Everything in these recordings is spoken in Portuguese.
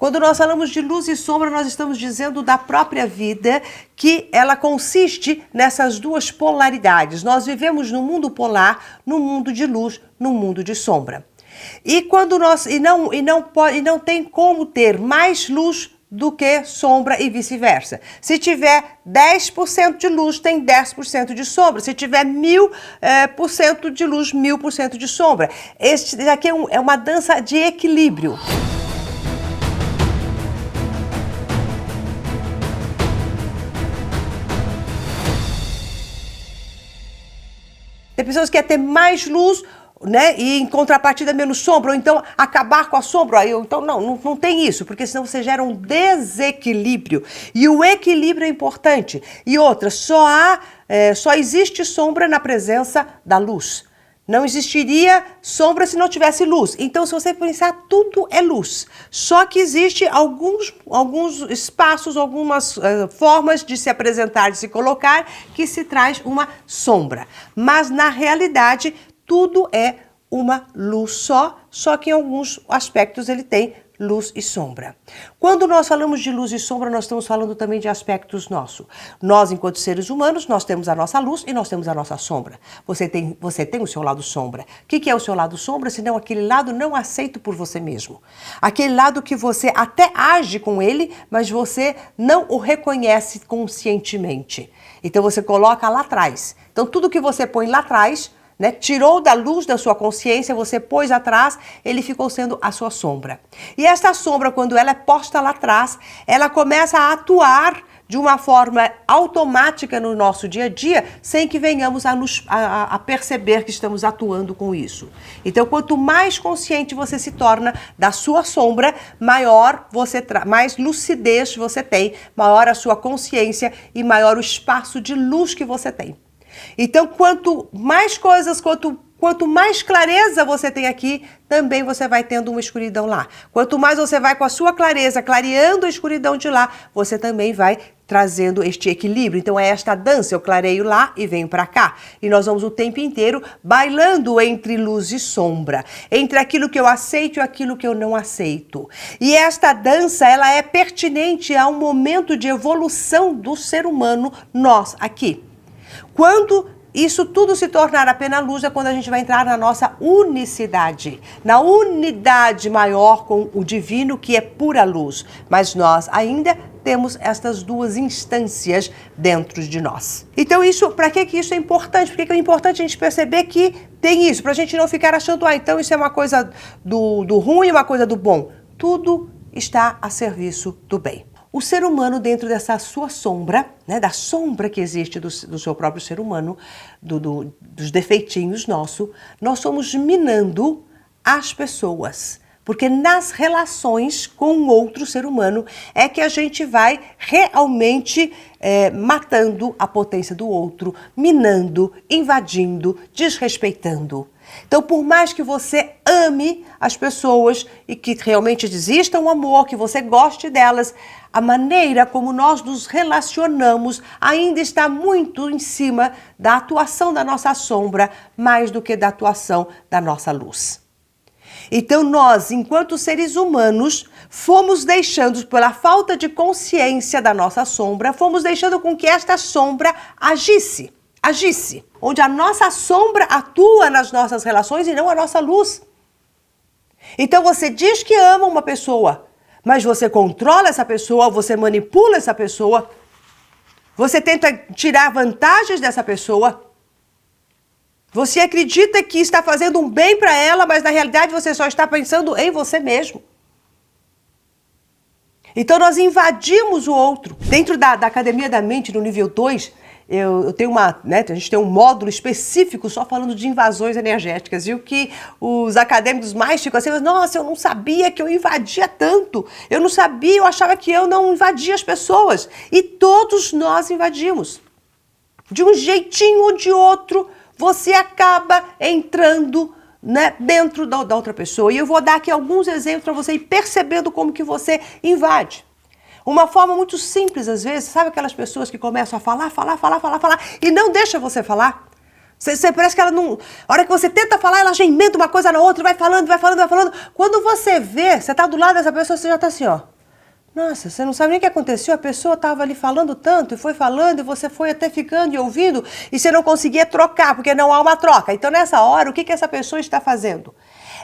Quando nós falamos de luz e sombra, nós estamos dizendo da própria vida, que ela consiste nessas duas polaridades. Nós vivemos no mundo polar, no mundo de luz, no mundo de sombra. E quando nós não tem como ter mais luz do que sombra e vice-versa. Se tiver 10% de luz, tem 10% de sombra. Se tiver 1000% de luz, 1000% de sombra. Este aqui é uma dança de equilíbrio. Tem pessoas que querem ter mais luz, né? E em contrapartida menos sombra, ou então acabar com a sombra. Então não tem isso, porque senão você gera um desequilíbrio. E o equilíbrio é importante. E outra, só existe sombra na presença da luz. Não existiria sombra se não tivesse luz. Então, se você pensar, tudo é luz. Só que existe alguns espaços, algumas formas de se apresentar, de se colocar, que se traz uma sombra. Mas, na realidade, tudo é uma luz só que em alguns aspectos ele tem luz e sombra. Quando nós falamos de luz e sombra, nós estamos falando também de aspectos nossos. Nós, enquanto seres humanos, nós temos a nossa luz e nós temos a nossa sombra. Você tem o seu lado sombra. O que é o seu lado sombra? Senão aquele lado não aceito por você mesmo. Aquele lado que você até age com ele, mas você não o reconhece conscientemente. Então você coloca lá atrás. Então tudo que você põe lá atrás, né, tirou da luz da sua consciência, você pôs atrás, ele ficou sendo a sua sombra. E essa sombra, quando ela é posta lá atrás, ela começa a atuar de uma forma automática no nosso dia a dia, sem que venhamos a perceber que estamos atuando com isso. Então, quanto mais consciente você se torna da sua sombra, mais lucidez você tem, maior a sua consciência e maior o espaço de luz que você tem. Então, quanto mais coisas, quanto mais clareza você tem aqui, também você vai tendo uma escuridão lá. Quanto mais você vai com a sua clareza, clareando a escuridão de lá, você também vai trazendo este equilíbrio. Então é esta dança, eu clareio lá e venho para cá. E nós vamos o tempo inteiro bailando entre luz e sombra, entre aquilo que eu aceito e aquilo que eu não aceito. E esta dança, ela é pertinente a um momento de evolução do ser humano, nós aqui. Quando isso tudo se tornar apenas luz, é quando a gente vai entrar na nossa unicidade, na unidade maior com o divino, que é pura luz. Mas nós ainda temos estas duas instâncias dentro de nós. Então, para que isso é importante? Por que é importante a gente perceber que tem isso? Para a gente não ficar achando, então isso é uma coisa do ruim, uma coisa do bom. Tudo está a serviço do bem. O ser humano, dentro dessa sua sombra, né, da sombra que existe do seu próprio ser humano, dos defeitinhos nossos, nós somos minando as pessoas. Porque nas relações com o outro ser humano é que a gente vai realmente matando a potência do outro, minando, invadindo, desrespeitando. Então, por mais que você ame as pessoas e que realmente exista um amor, que você goste delas, a maneira como nós nos relacionamos ainda está muito em cima da atuação da nossa sombra, mais do que da atuação da nossa luz. Então nós, enquanto seres humanos, fomos deixando, pela falta de consciência da nossa sombra, fomos deixando com que esta sombra agisse. Onde a nossa sombra atua nas nossas relações e não a nossa luz. Então você diz que ama uma pessoa, mas você controla essa pessoa, você manipula essa pessoa, você tenta tirar vantagens dessa pessoa. Você acredita que está fazendo um bem para ela, mas na realidade você só está pensando em você mesmo. Então nós invadimos o outro. Dentro da Academia da Mente, no nível 2, eu tenho a gente tem um módulo específico só falando de invasões energéticas. E o que os acadêmicos mais ficam assim, nossa, eu não sabia que eu invadia tanto. Eu não sabia, eu achava que eu não invadia as pessoas. E todos nós invadimos. De um jeitinho ou de outro, você acaba entrando, né, dentro da outra pessoa. E eu vou dar aqui alguns exemplos para você ir percebendo como que você invade. Uma forma muito simples, às vezes, sabe aquelas pessoas que começam a falar e não deixa você falar? Você parece que ela não... A hora que você tenta falar, ela já emenda uma coisa na outra, vai falando. Quando você vê, você está do lado dessa pessoa, você já está assim, ó. Nossa, você não sabe nem o que aconteceu, a pessoa estava ali falando tanto, e foi falando, e você foi até ficando e ouvindo, e você não conseguia trocar, porque não há uma troca. Então, nessa hora, o que essa pessoa está fazendo?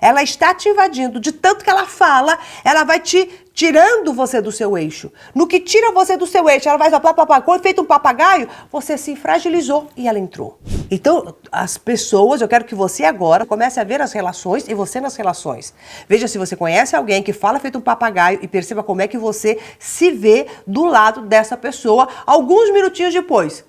Ela está te invadindo, de tanto que ela fala, ela vai te tirando você do seu eixo. No que tira você do seu eixo, ela vai quando feito um papagaio, você se fragilizou e ela entrou. Então, as pessoas, eu quero que você agora comece a ver as relações e você nas relações. Veja se você conhece alguém que fala feito um papagaio e perceba como é que você se vê do lado dessa pessoa alguns minutinhos depois.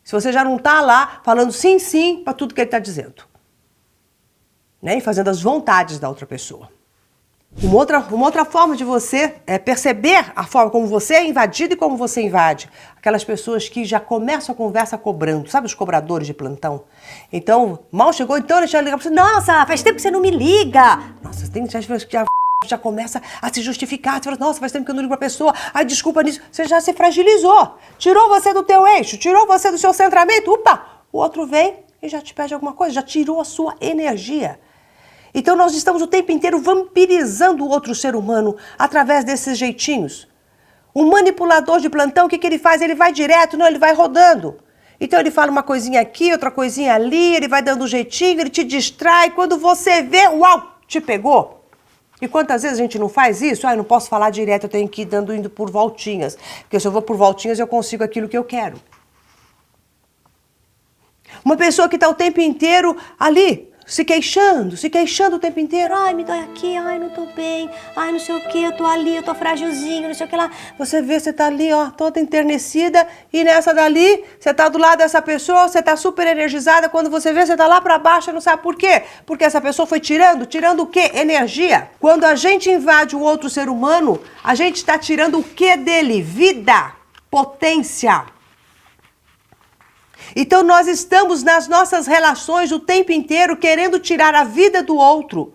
Se você já não está lá falando sim, sim para tudo que ele está dizendo. Né? E fazendo as vontades da outra pessoa. Uma outra forma de você perceber a forma como você é invadido e como você invade. Aquelas pessoas que já começam a conversa cobrando. Sabe os cobradores de plantão? Então, mal chegou, então ele já liga para você. Nossa, faz tempo que você não me liga. Nossa, tem gente que já começa a se justificar. Você fala, nossa, faz tempo que eu não ligo para a pessoa. Ai, desculpa nisso. Você já se fragilizou. Tirou você do teu eixo. Tirou você do seu centramento. Opa, o outro vem e já te pede alguma coisa. Já tirou a sua energia. Então nós estamos o tempo inteiro vampirizando o outro ser humano através desses jeitinhos. O manipulador de plantão, o que ele faz? Ele vai direto, não, ele vai rodando. Então ele fala uma coisinha aqui, outra coisinha ali, ele vai dando um jeitinho, ele te distrai. Quando você vê, uau, te pegou. E quantas vezes a gente não faz isso? Ah, eu não posso falar direto, eu tenho que ir indo por voltinhas. Porque se eu vou por voltinhas, eu consigo aquilo que eu quero. Uma pessoa que está o tempo inteiro ali, se queixando o tempo inteiro. Ai, me dói aqui, ai, não tô bem, ai, não sei o que, eu tô ali, eu tô frágilzinho, não sei o que lá. Você vê, você tá ali, ó, toda enternecida, e nessa dali, você tá do lado dessa pessoa, você tá super energizada, quando você vê, você tá lá pra baixo, não sabe por quê? Porque essa pessoa foi tirando o quê? Energia. Quando a gente invade um outro ser humano, a gente tá tirando o quê dele? Vida, potência. Então nós estamos nas nossas relações o tempo inteiro querendo tirar a vida do outro.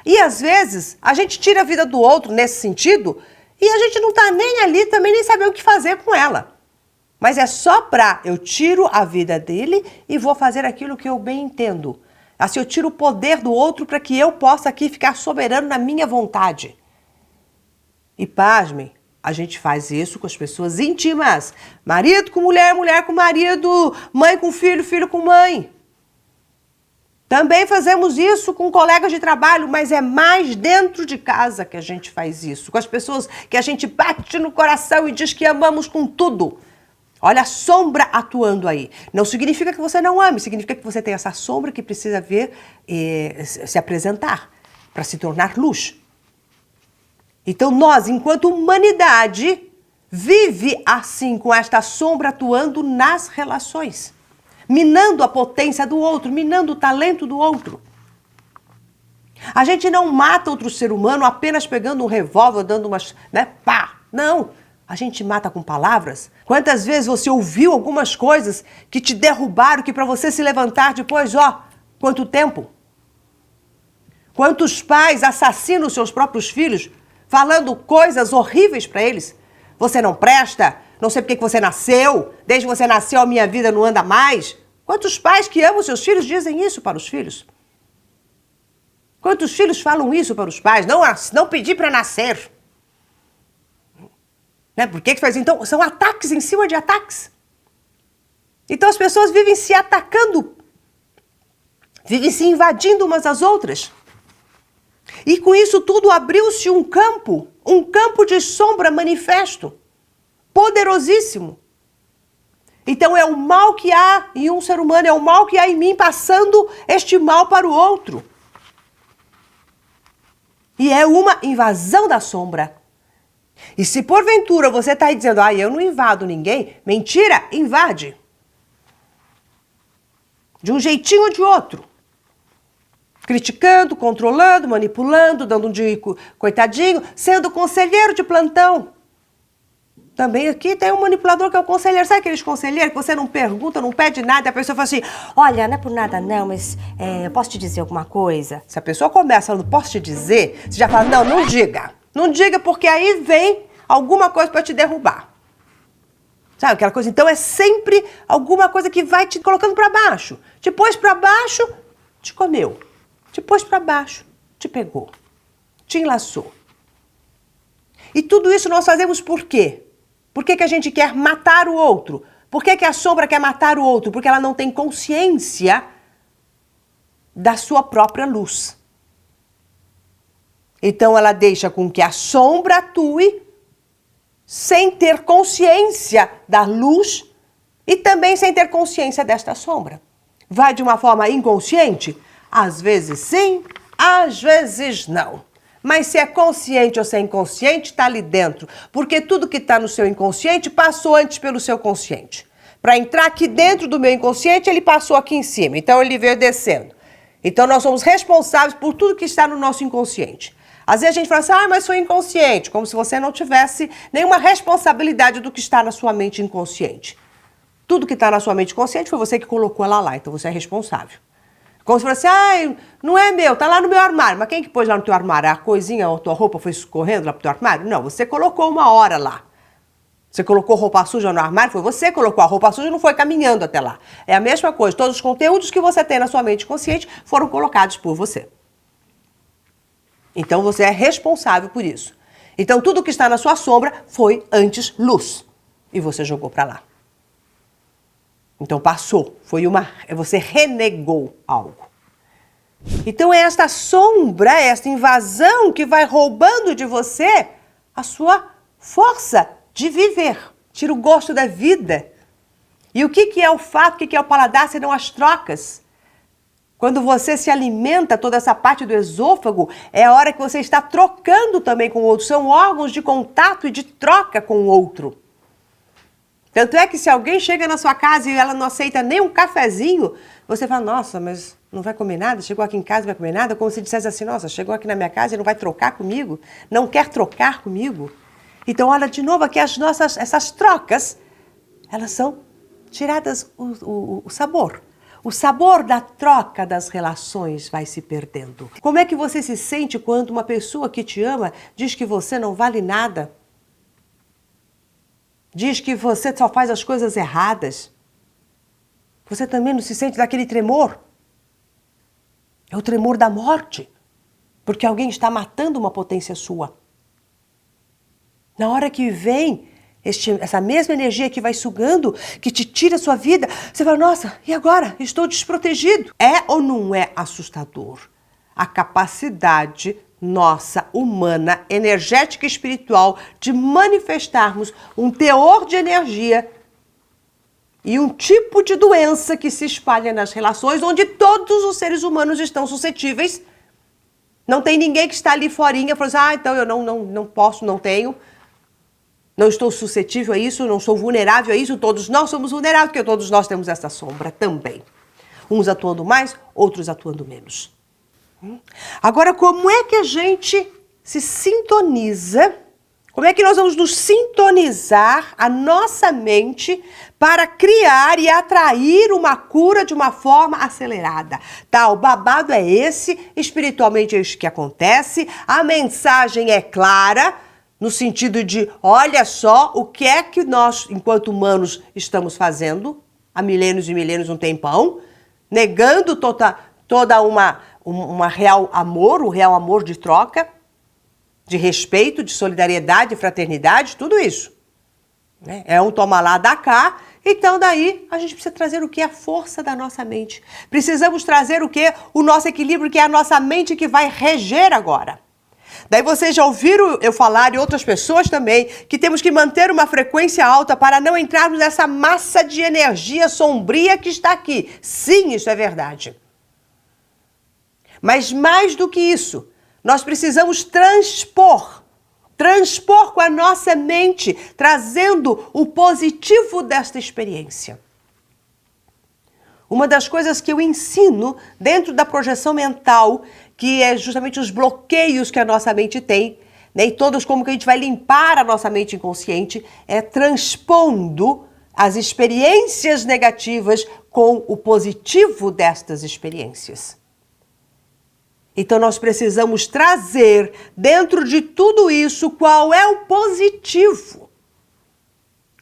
E às vezes a gente tira a vida do outro nesse sentido e a gente não está nem ali, também nem sabe o que fazer com ela. Mas é só para eu tiro a vida dele e vou fazer aquilo que eu bem entendo. Assim eu tiro o poder do outro para que eu possa aqui ficar soberano na minha vontade. E pasmem. A gente faz isso com as pessoas íntimas. Marido com mulher, mulher com marido, mãe com filho, filho com mãe. Também fazemos isso com colegas de trabalho, mas é mais dentro de casa que a gente faz isso. Com as pessoas que a gente bate no coração e diz que amamos com tudo. Olha a sombra atuando aí. Não significa que você não ame, significa que você tem essa sombra que precisa ver se apresentar para se tornar luz. Então nós, enquanto humanidade, vive assim, com esta sombra atuando nas relações. Minando a potência do outro, minando o talento do outro. A gente não mata outro ser humano apenas pegando um revólver, dando umas, pá. Não, a gente mata com palavras. Quantas vezes você ouviu algumas coisas que te derrubaram, que para você se levantar depois, quanto tempo? Quantos pais assassinam seus próprios filhos, falando coisas horríveis para eles? Você não presta, não sei porque que você nasceu, desde que você nasceu a minha vida não anda mais. Quantos pais que amam seus filhos dizem isso para os filhos? Quantos filhos falam isso para os pais? Não pedi para nascer. Por que faz? Então, são ataques em cima de ataques. Então as pessoas vivem se atacando, vivem se invadindo umas às outras. E com isso tudo abriu-se um campo de sombra manifesto, poderosíssimo. Então é o mal que há em um ser humano, é o mal que há em mim, passando este mal para o outro. E é uma invasão da sombra. E se porventura você está aí dizendo, eu não invado ninguém, mentira, invade. De um jeitinho ou de outro. Criticando, controlando, manipulando, dando um de coitadinho, sendo conselheiro de plantão. Também aqui tem um manipulador que é o conselheiro. Sabe aqueles conselheiros que você não pergunta, não pede nada, e a pessoa fala assim, olha, não é por nada não, mas eu posso te dizer alguma coisa? Se a pessoa começa falando, posso te dizer, você já fala, não diga. Não diga porque aí vem alguma coisa para te derrubar. Sabe aquela coisa? Então é sempre alguma coisa que vai te colocando para baixo. Depois para baixo, te comeu. Depois para baixo, te pegou. Te enlaçou. E tudo isso nós fazemos por quê? Por que a gente quer matar o outro? Por que a sombra quer matar o outro? Porque ela não tem consciência da sua própria luz. Então ela deixa com que a sombra atue sem ter consciência da luz e também sem ter consciência desta sombra. Vai de uma forma inconsciente? Às vezes sim, às vezes não. Mas se é consciente ou se é inconsciente, está ali dentro. Porque tudo que está no seu inconsciente passou antes pelo seu consciente. Para entrar aqui dentro do meu inconsciente, ele passou aqui em cima. Então ele veio descendo. Então nós somos responsáveis por tudo que está no nosso inconsciente. Às vezes a gente fala assim, mas sou inconsciente. Como se você não tivesse nenhuma responsabilidade do que está na sua mente inconsciente. Tudo que está na sua mente consciente foi você que colocou ela lá, então você é responsável. Como se fosse assim, não é meu, tá lá no meu armário. Mas quem que pôs lá no teu armário? A coisinha, a tua roupa foi escorrendo lá pro teu armário? Não, você colocou uma hora lá. Você colocou roupa suja no armário, foi você que colocou a roupa suja e não foi caminhando até lá. É a mesma coisa, todos os conteúdos que você tem na sua mente consciente foram colocados por você. Então você é responsável por isso. Então tudo que está na sua sombra foi antes luz. E você jogou para lá. Então passou, você renegou algo. Então é esta sombra, esta invasão que vai roubando de você a sua força de viver. Tira o gosto da vida. E o que é o fato, o que é o paladar, senão as trocas? Quando você se alimenta, toda essa parte do esôfago, é a hora que você está trocando também com o outro. São órgãos de contato e de troca com o outro. Tanto é que se alguém chega na sua casa e ela não aceita nem um cafezinho, você fala, nossa, mas não vai comer nada? Chegou aqui em casa e não vai comer nada? Como se dissesse assim, nossa, chegou aqui na minha casa e não vai trocar comigo? Não quer trocar comigo? Então, olha de novo aqui, essas trocas, elas são tiradas o sabor. O sabor da troca das relações vai se perdendo. Como é que você se sente quando uma pessoa que te ama diz que você não vale nada? Diz que você só faz as coisas erradas? Você também não se sente daquele tremor? É o tremor da morte. Porque alguém está matando uma potência sua. Na hora que vem essa mesma energia que vai sugando, que te tira a sua vida, você fala, nossa, e agora? Estou desprotegido. É ou não é assustador? A capacidade nossa, humana, energética e espiritual, de manifestarmos um teor de energia e um tipo de doença que se espalha nas relações, onde todos os seres humanos estão suscetíveis. Não tem ninguém que está ali forinha, falando assim, então eu não posso, não tenho. Não estou suscetível a isso, não sou vulnerável a isso, todos nós somos vulneráveis, porque todos nós temos essa sombra também. Uns atuando mais, outros atuando menos. Agora, como é que a gente se sintoniza? Como é que nós vamos nos sintonizar a nossa mente para criar e atrair uma cura de uma forma acelerada? Tá, o babado é esse, espiritualmente é isso que acontece, a mensagem é clara, no sentido de, olha só o que é que nós, enquanto humanos, estamos fazendo, há milênios e milênios, um tempão, negando toda uma real amor, um real amor de troca, de respeito, de solidariedade, de fraternidade, tudo isso. É um toma lá, dá cá, então daí a gente precisa trazer o que? A força da nossa mente. Precisamos trazer o que? O nosso equilíbrio, que é a nossa mente que vai reger agora. Daí vocês já ouviram eu falar, e outras pessoas também, que temos que manter uma frequência alta para não entrarmos nessa massa de energia sombria que está aqui. Sim, isso é verdade. Mas mais do que isso, nós precisamos transpor com a nossa mente, trazendo o positivo desta experiência. Uma das coisas que eu ensino dentro da projeção mental, que é justamente os bloqueios que a nossa mente tem, né, e todos como que a gente vai limpar a nossa mente inconsciente, é transpondo as experiências negativas com o positivo destas experiências. Então nós precisamos trazer dentro de tudo isso qual é o positivo.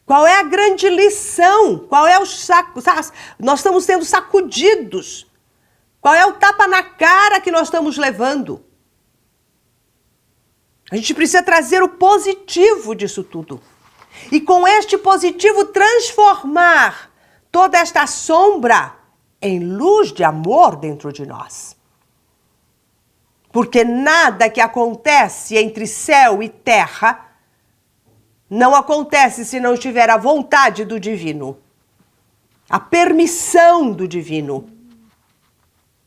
Qual é a grande lição? Qual é o saco? Nós estamos sendo sacudidos. Qual é o tapa na cara que nós estamos levando? A gente precisa trazer o positivo disso tudo. E com este positivo transformar toda esta sombra em luz de amor dentro de nós. Porque nada que acontece entre céu e terra não acontece se não estiver a vontade do divino, a permissão do divino.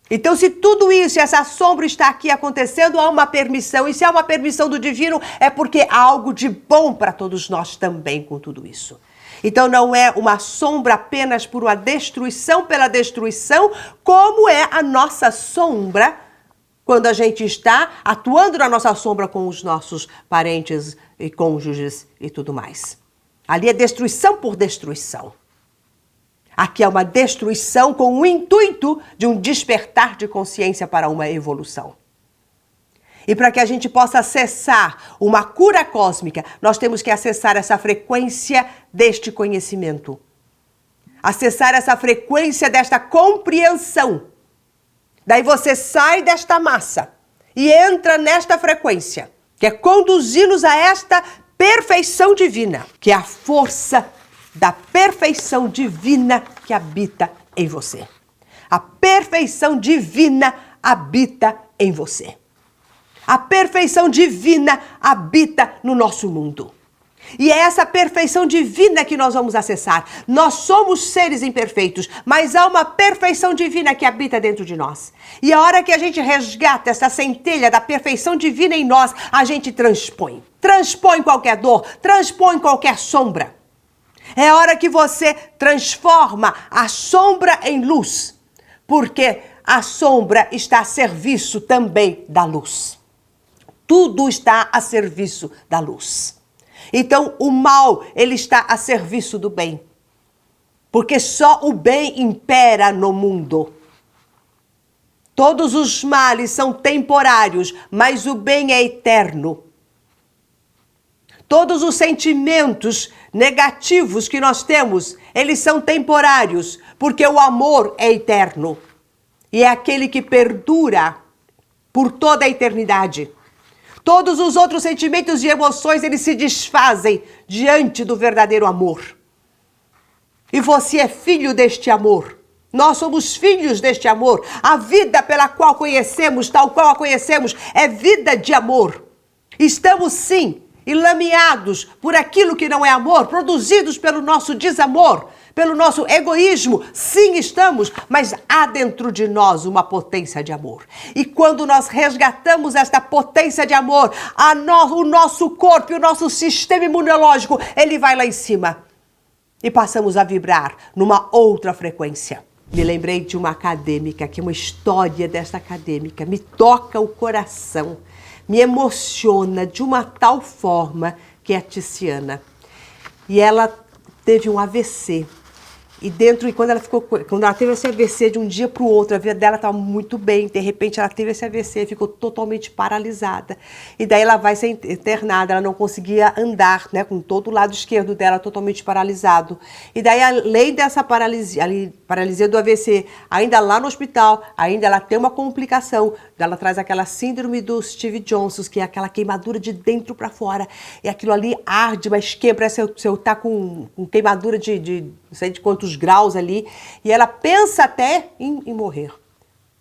Então, se tudo isso, essa sombra está aqui acontecendo, há uma permissão. E se há uma permissão do divino, é porque há algo de bom para todos nós também com tudo isso. Então, não é uma sombra apenas por uma destruição pela destruição, como é a nossa sombra quando a gente está atuando na nossa sombra com os nossos parentes e cônjuges e tudo mais. Ali é destruição por destruição. Aqui é uma destruição com o intuito de um despertar de consciência para uma evolução. E para que a gente possa acessar uma cura cósmica, nós temos que acessar essa frequência deste conhecimento. Acessar essa frequência desta compreensão. Daí você sai desta massa e entra nesta frequência, que é conduzir-nos a esta perfeição divina, que é a força da perfeição divina que habita em você. A perfeição divina habita em você. A perfeição divina habita no nosso mundo. E é essa perfeição divina que nós vamos acessar. Nós somos seres imperfeitos, mas há uma perfeição divina que habita dentro de nós. E a hora que a gente resgata essa centelha da perfeição divina em nós, a gente transpõe. Transpõe qualquer dor, transpõe qualquer sombra. É a hora que você transforma a sombra em luz, porque a sombra está a serviço também da luz. Tudo está a serviço da luz. Então, o mal, ele está a serviço do bem, porque só o bem impera no mundo. Todos os males são temporários, mas o bem é eterno. Todos os sentimentos negativos que nós temos, eles são temporários, porque o amor é eterno. E é aquele que perdura por toda a eternidade. Todos os outros sentimentos e emoções, eles se desfazem diante do verdadeiro amor. E você é filho deste amor. Nós somos filhos deste amor. A vida pela qual conhecemos, tal qual a conhecemos, é vida de amor. Estamos, sim, enlameados por aquilo que não é amor, produzidos pelo nosso desamor, pelo nosso egoísmo. Sim, estamos, mas há dentro de nós uma potência de amor. E quando nós resgatamos esta potência de amor, o nosso corpo e o nosso sistema imunológico, ele vai lá em cima. E passamos a vibrar numa outra frequência. Me lembrei de uma acadêmica, que uma história desta acadêmica me toca o coração. Me emociona de uma tal forma, que é a Tiziana. E ela teve um AVC. E quando ela teve esse AVC de um dia para o outro, a vida dela estava muito bem. De repente ela teve esse AVC, ficou totalmente paralisada. E daí ela vai ser internada, ela não conseguia andar, né, com todo o lado esquerdo dela totalmente paralisado. E daí, além dessa paralisia do AVC, ainda lá no hospital, ainda ela tem uma complicação. Ela traz aquela síndrome do Steve Johnson, que é aquela queimadura de dentro para fora. E aquilo ali arde, mas queima, parece se eu tá com queimadura de não sei de quantos graus ali, e ela pensa até em morrer.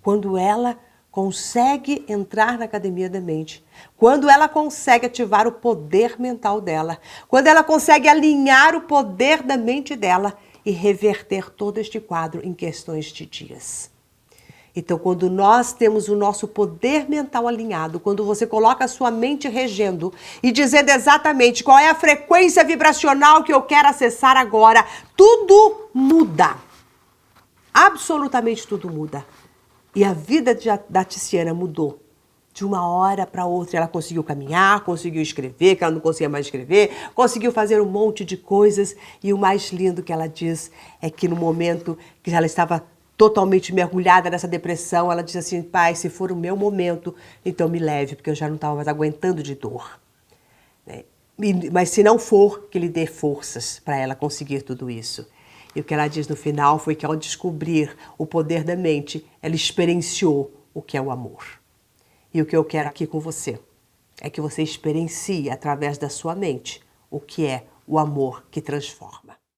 Quando ela consegue entrar na academia da mente, quando ela consegue ativar o poder mental dela, quando ela consegue alinhar o poder da mente dela e reverter todo este quadro em questões de dias. Então, quando nós temos o nosso poder mental alinhado, quando você coloca a sua mente regendo e dizendo exatamente qual é a frequência vibracional que eu quero acessar agora, tudo muda. Absolutamente tudo muda. E a vida da Tiziana mudou. De uma hora para outra, ela conseguiu caminhar, conseguiu escrever, que ela não conseguia mais escrever, conseguiu fazer um monte de coisas. E o mais lindo que ela diz é que no momento que ela estava totalmente mergulhada nessa depressão, ela disse assim: pai, se for o meu momento, então me leve, porque eu já não estava mais aguentando de dor. Mas se não for, que lhe dê forças para ela conseguir tudo isso. E o que ela diz no final foi que ao descobrir o poder da mente, ela experienciou o que é o amor. E o que eu quero aqui com você é que você experiencie através da sua mente o que é o amor que transforma.